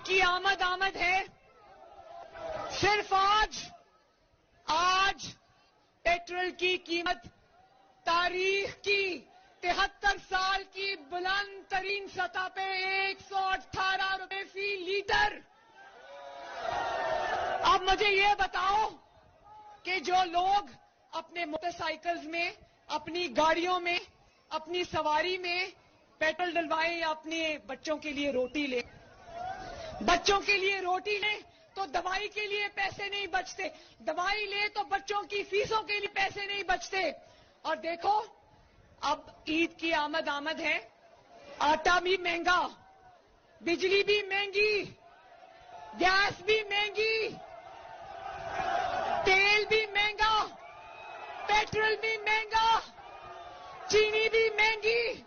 کی آمد ہے. صرف آج پیٹرول کی قیمت تاریخ کی 73 سال کی بلند ترین سطح پہ 118 روپے فی لیٹر. اب مجھے یہ بتاؤ کہ جو لوگ اپنے موٹر سائیکلز میں، اپنی گاڑیوں میں، اپنی سواری میں پیٹرول ڈلوائیں یا اپنے بچوں کے لیے روٹی لیں، تو دوائی کے لیے پیسے نہیں بچتے، دوائی لے تو بچوں کی فیسوں کے لیے پیسے نہیں بچتے. اور دیکھو اب عید کی آمد ہے، آٹا بھی مہنگا، بجلی بھی مہنگی، گیس بھی مہنگی، تیل بھی مہنگا، پیٹرول بھی مہنگا، چینی بھی مہنگی.